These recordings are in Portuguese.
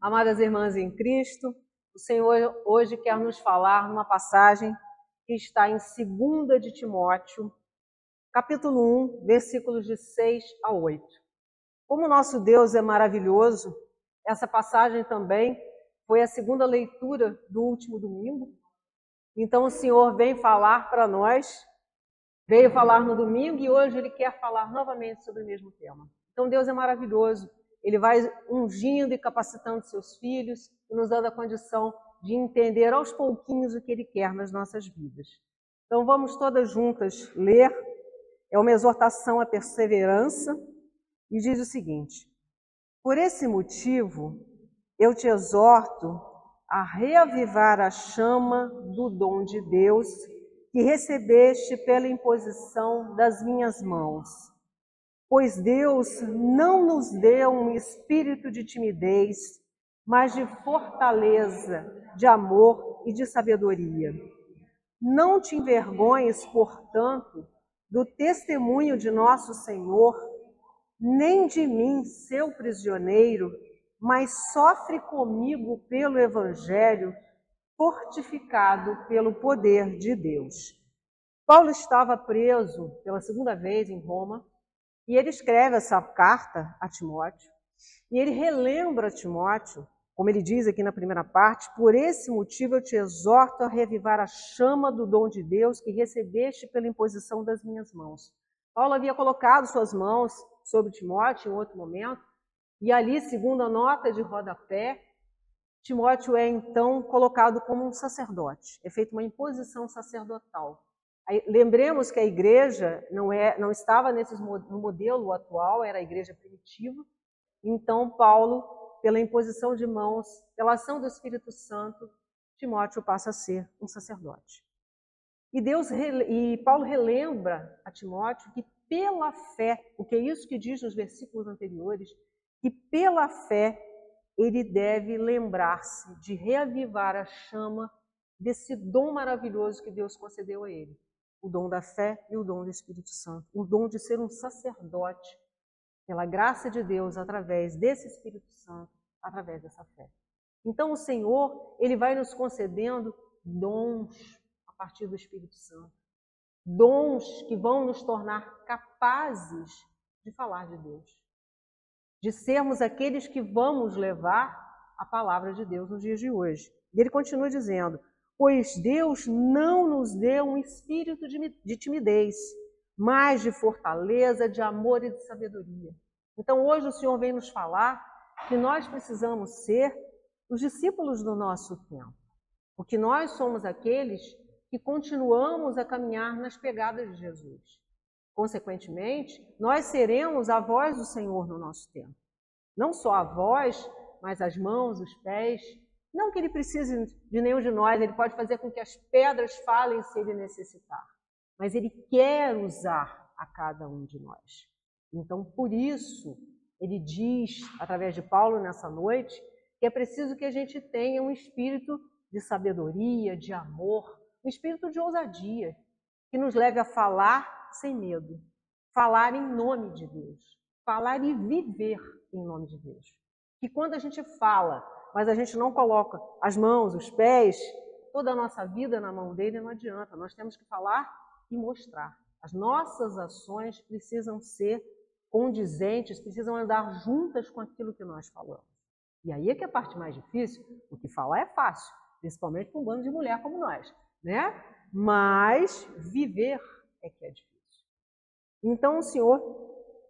Amadas irmãs em Cristo, o Senhor hoje quer nos falar numa passagem que está em 2 de Timóteo, capítulo 1, versículos de 6 a 8. Como nosso Deus é maravilhoso, essa passagem também foi a segunda leitura do último domingo. Então o Senhor vem falar para nós, veio falar no domingo e hoje Ele quer falar novamente sobre o mesmo tema. Então Deus é maravilhoso. Ele vai ungindo e capacitando seus filhos e nos dando a condição de entender aos pouquinhos o que Ele quer nas nossas vidas. Então vamos todas juntas ler. É uma exortação à perseverança e diz o seguinte: por esse motivo eu te exorto a reavivar a chama do dom de Deus que recebeste pela imposição das minhas mãos. Pois Deus não nos deu um espírito de timidez, mas de fortaleza, de amor e de sabedoria. Não te envergonhes, portanto, do testemunho de nosso Senhor, nem de mim, seu prisioneiro, mas sofre comigo pelo Evangelho, fortificado pelo poder de Deus. Paulo estava preso pela segunda vez em Roma, e ele escreve essa carta a Timóteo, e ele relembra a Timóteo, como ele diz aqui na primeira parte: por esse motivo eu te exorto a reavivar a chama do dom de Deus que recebeste pela imposição das minhas mãos. Paulo havia colocado suas mãos sobre Timóteo em outro momento, e ali, segundo a nota de rodapé, Timóteo é então colocado como um sacerdote, é feita uma imposição sacerdotal. Lembremos que a igreja não estava no modelo atual, era a igreja primitiva. Então Paulo, pela imposição de mãos, pela ação do Espírito Santo, Timóteo passa a ser um sacerdote. E Paulo relembra a Timóteo que pela fé, o que é isso que diz nos versículos anteriores, que pela fé ele deve lembrar-se de reavivar a chama desse dom maravilhoso que Deus concedeu a ele. O dom da fé e o dom do Espírito Santo. O dom de ser um sacerdote, pela graça de Deus, através desse Espírito Santo, através dessa fé. Então o Senhor, Ele vai nos concedendo dons a partir do Espírito Santo. Dons que vão nos tornar capazes de falar de Deus. De sermos aqueles que vamos levar a palavra de Deus nos dias de hoje. E Ele continua dizendo: pois Deus não nos deu um espírito de timidez, mas de fortaleza, de amor e de sabedoria. Então hoje o Senhor vem nos falar que nós precisamos ser os discípulos do nosso tempo, porque nós somos aqueles que continuamos a caminhar nas pegadas de Jesus. Consequentemente, nós seremos a voz do Senhor no nosso tempo. Não só a voz, mas as mãos, os pés. Não que Ele precise de nenhum de nós, Ele pode fazer com que as pedras falem se Ele necessitar. Mas Ele quer usar a cada um de nós. Então, por isso, Ele diz, através de Paulo nessa noite, que é preciso que a gente tenha um espírito de sabedoria, de amor, um espírito de ousadia, que nos leve a falar sem medo, falar em nome de Deus, falar e viver em nome de Deus. Que quando a gente fala, mas a gente não coloca as mãos, os pés, toda a nossa vida na mão dele, não adianta. Nós temos que falar e mostrar. As nossas ações precisam ser condizentes, precisam andar juntas com aquilo que nós falamos. E aí é que é a parte mais difícil, porque falar é fácil, principalmente para um bando de mulher como nós, né? Mas viver é que é difícil. Então o Senhor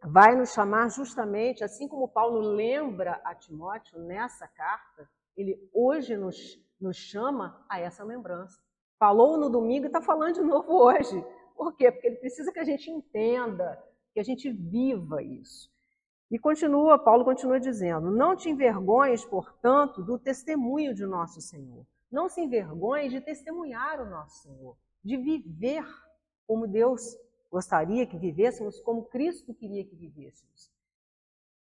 vai nos chamar justamente, assim como Paulo lembra a Timóteo nessa carta, ele hoje nos chama a essa lembrança. Falou no domingo e está falando de novo hoje. Por quê? Porque ele precisa que a gente entenda, que a gente viva isso. E Paulo continua dizendo: não te envergonhes, portanto, do testemunho de nosso Senhor. Não se envergonhe de testemunhar o nosso Senhor, de viver como Deus gostaria que vivêssemos, como Cristo queria que vivêssemos.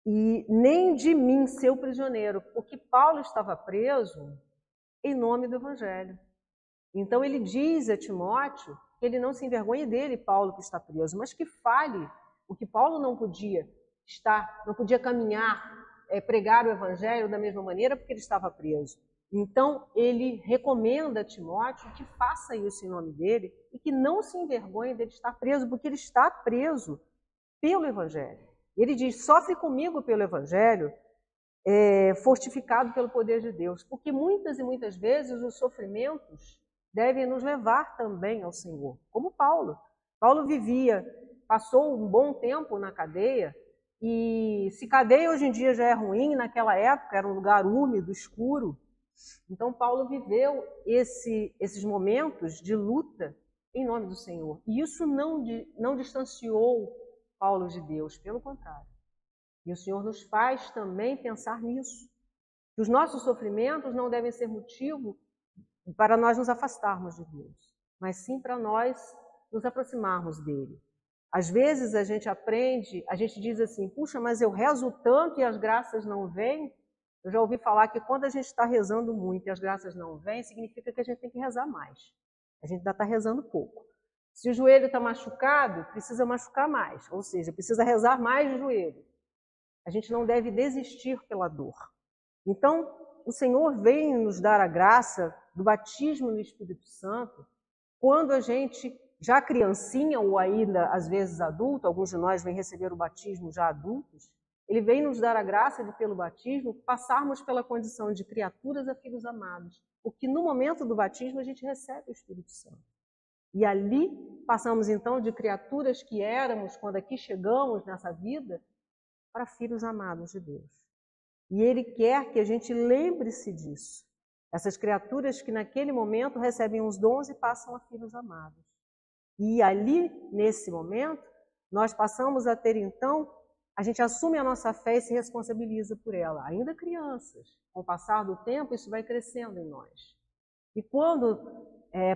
E nem de mim, seu prisioneiro, porque Paulo estava preso em nome do Evangelho. Então ele diz a Timóteo que ele não se envergonhe dele, Paulo, que está preso, mas que fale o que Paulo não podia caminhar pregar o evangelho da mesma maneira porque ele estava preso. Então, ele recomenda a Timóteo que faça isso em nome dele e que não se envergonhe dele estar preso, porque ele está preso pelo evangelho. Ele diz, sofre comigo pelo evangelho, fortificado pelo poder de Deus, porque muitas e muitas vezes os sofrimentos devem nos levar também ao Senhor, como Paulo. Paulo passou um bom tempo na cadeia, e se cadeia hoje em dia já é ruim, naquela época era um lugar úmido, escuro. Então Paulo viveu esses momentos de luta em nome do Senhor. E isso não distanciou Paulo de Deus, pelo contrário. E o Senhor nos faz também pensar nisso. Que os nossos sofrimentos não devem ser motivo para nós nos afastarmos de Deus, mas sim para nós nos aproximarmos dele. Às vezes a gente aprende, a gente diz assim, puxa, mas eu rezo tanto e as graças não vêm. Eu já ouvi falar que quando a gente está rezando muito e as graças não vêm, significa que a gente tem que rezar mais. A gente ainda está rezando pouco. Se o joelho está machucado, precisa machucar mais, ou seja, precisa rezar mais de joelho. A gente não deve desistir pela dor. Então, o Senhor vem nos dar a graça do batismo no Espírito Santo quando a gente, já criancinha ou ainda às vezes adulto, alguns de nós vêm receber o batismo já adultos, ele vem nos dar a graça de, pelo batismo, passarmos pela condição de criaturas a filhos amados, porque no momento do batismo a gente recebe o Espírito Santo. E ali passamos então de criaturas que éramos quando aqui chegamos nessa vida para filhos amados de Deus. E Ele quer que a gente lembre-se disso. Essas criaturas que naquele momento recebem os dons e passam a filhos amados. E ali, nesse momento, nós passamos a ter então, a gente assume a nossa fé e se responsabiliza por ela. Ainda crianças, com o passar do tempo, isso vai crescendo em nós. E quando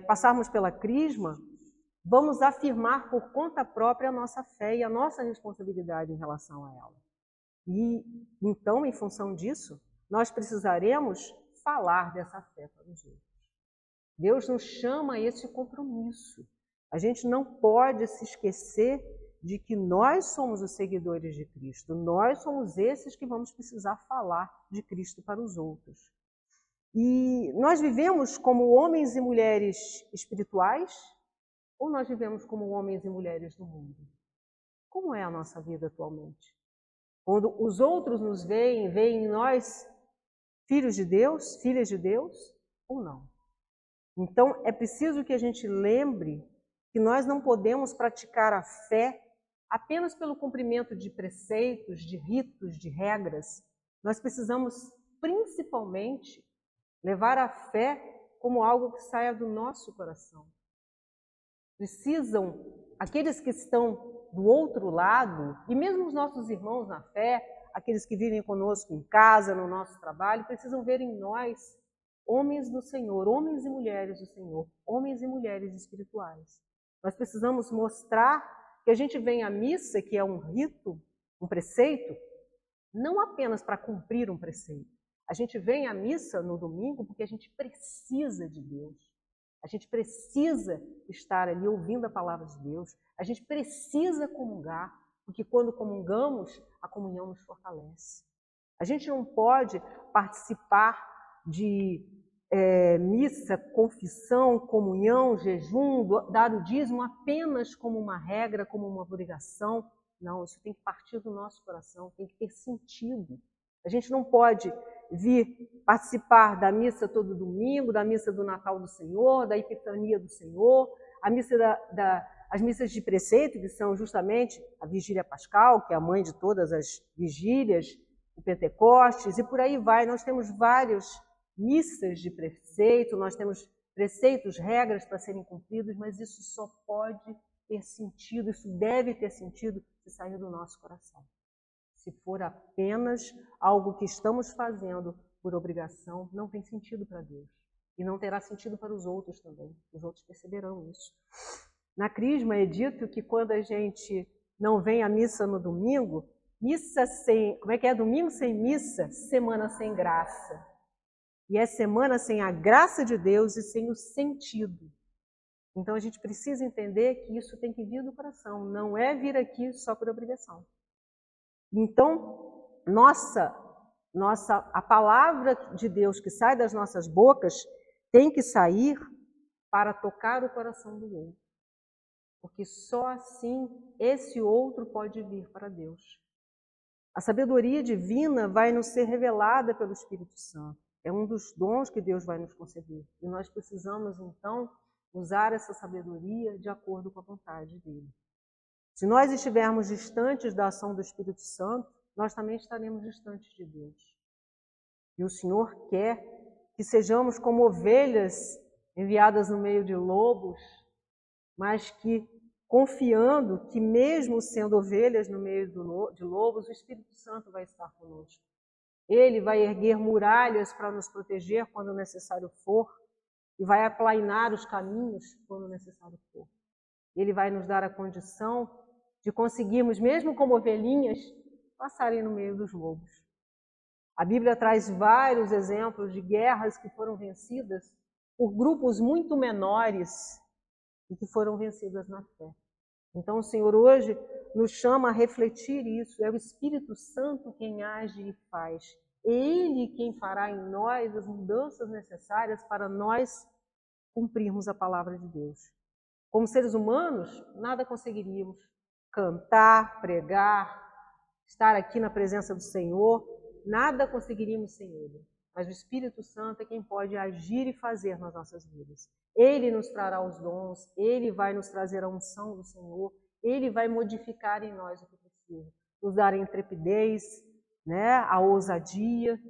passarmos pela crisma, vamos afirmar por conta própria a nossa fé e a nossa responsabilidade em relação a ela. E então, em função disso, nós precisaremos falar dessa fé para os outros. Deus nos chama a esse compromisso. A gente não pode se esquecer de que nós somos os seguidores de Cristo. Nós somos esses que vamos precisar falar de Cristo para os outros. E nós vivemos como homens e mulheres espirituais ou nós vivemos como homens e mulheres do mundo? Como é a nossa vida atualmente? Quando os outros nos veem em nós filhos de Deus, filhas de Deus, ou não? Então, é preciso que a gente lembre que nós não podemos praticar a fé apenas pelo cumprimento de preceitos, de ritos, de regras. Nós precisamos, principalmente, levar a fé como algo que saia do nosso coração. Aqueles que estão do outro lado, e mesmo os nossos irmãos na fé, aqueles que vivem conosco em casa, no nosso trabalho, precisam ver em nós homens do Senhor, homens e mulheres do Senhor, homens e mulheres espirituais. Nós precisamos mostrar que a gente vem à missa, que é um rito, um preceito, não apenas para cumprir um preceito. A gente vem à missa no domingo porque a gente precisa de Deus. A gente precisa estar ali ouvindo a palavra de Deus. A gente precisa comungar, porque quando comungamos, a comunhão nos fortalece. A gente não pode participar de missa, confissão, comunhão, jejum, dar o dízimo apenas como uma regra, como uma obrigação. Não, isso tem que partir do nosso coração, tem que ter sentido. A gente não pode vir participar da missa todo domingo, da missa do Natal do Senhor, da Epifania do Senhor, as missas de preceito, que são justamente a Vigília Pascal, que é a mãe de todas as vigílias, o Pentecostes, e por aí vai. Nós temos várias missas de preceito, nós temos preceitos, regras para serem cumpridos, mas isso só pode ter sentido, isso deve ter sentido se sair do nosso coração. Se for apenas algo que estamos fazendo por obrigação, não tem sentido para Deus. E não terá sentido para os outros também. Os outros perceberão isso. Na Crisma é dito que quando a gente não vem à missa no domingo, domingo sem missa, semana sem graça. E é semana sem a graça de Deus e sem o sentido. Então a gente precisa entender que isso tem que vir do coração, não é vir aqui só por obrigação. Então, nossa a palavra de Deus que sai das nossas bocas tem que sair para tocar o coração do outro. Porque só assim esse outro pode vir para Deus. A sabedoria divina vai nos ser revelada pelo Espírito Santo. É um dos dons que Deus vai nos conceder. E nós precisamos, então, usar essa sabedoria de acordo com a vontade dele. Se nós estivermos distantes da ação do Espírito Santo, nós também estaremos distantes de Deus. E o Senhor quer que sejamos como ovelhas enviadas no meio de lobos, mas que, confiando que mesmo sendo ovelhas no meio de lobos, o Espírito Santo vai estar conosco. Ele vai erguer muralhas para nos proteger quando necessário for e vai aplainar os caminhos quando necessário for. Ele vai nos dar a condição de conseguirmos, mesmo como ovelhinhas, passarem no meio dos lobos. A Bíblia traz vários exemplos de guerras que foram vencidas por grupos muito menores e que foram vencidas na fé. Então o Senhor hoje nos chama a refletir isso. É o Espírito Santo quem age e faz. É Ele quem fará em nós as mudanças necessárias para nós cumprirmos a palavra de Deus. Como seres humanos, nada conseguiríamos. Cantar, pregar, estar aqui na presença do Senhor, nada conseguiríamos sem Ele. Mas o Espírito Santo é quem pode agir e fazer nas nossas vidas. Ele nos trará os dons, Ele vai nos trazer a unção do Senhor, Ele vai modificar em nós o que precisa. Nos dar a intrepidez, a ousadia,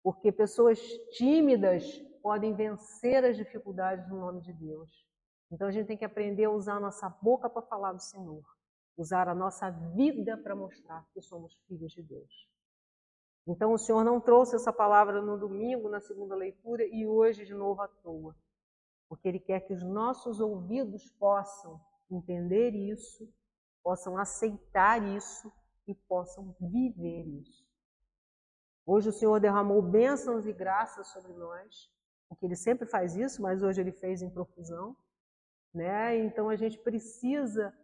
porque pessoas tímidas podem vencer as dificuldades no nome de Deus. Então a gente tem que aprender a usar a nossa boca para falar do Senhor. Usar a nossa vida para mostrar que somos filhos de Deus. Então o Senhor não trouxe essa palavra no domingo, na segunda leitura, e hoje de novo à toa. Porque Ele quer que os nossos ouvidos possam entender isso, possam aceitar isso e possam viver isso. Hoje o Senhor derramou bênçãos e graças sobre nós, porque Ele sempre faz isso, mas hoje Ele fez em profusão. Então a gente precisa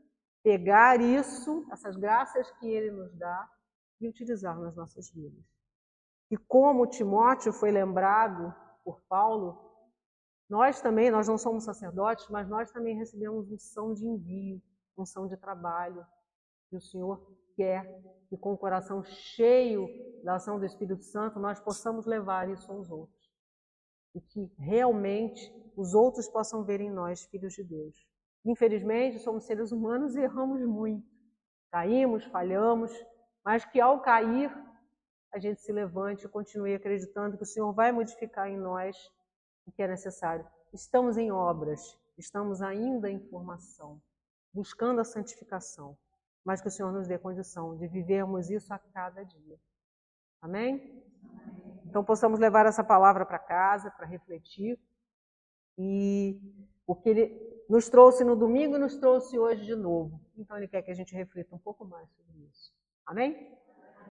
pegar isso, essas graças que Ele nos dá, e utilizar nas nossas vidas. E como Timóteo foi lembrado por Paulo, nós não somos sacerdotes, mas nós também recebemos unção de envio, unção de trabalho. E o Senhor quer que com o coração cheio da ação do Espírito Santo, nós possamos levar isso aos outros. E que realmente os outros possam ver em nós filhos de Deus. Infelizmente, somos seres humanos e erramos muito. Caímos, falhamos, mas que ao cair, a gente se levante e continue acreditando que o Senhor vai modificar em nós o que é necessário. Estamos em obras, estamos ainda em formação, buscando a santificação, mas que o Senhor nos dê condição de vivermos isso a cada dia. Amém? Então possamos levar essa palavra para casa, para refletir, e o que Ele nos trouxe no domingo, nos trouxe hoje de novo. Então Ele quer que a gente reflita um pouco mais sobre isso. Amém?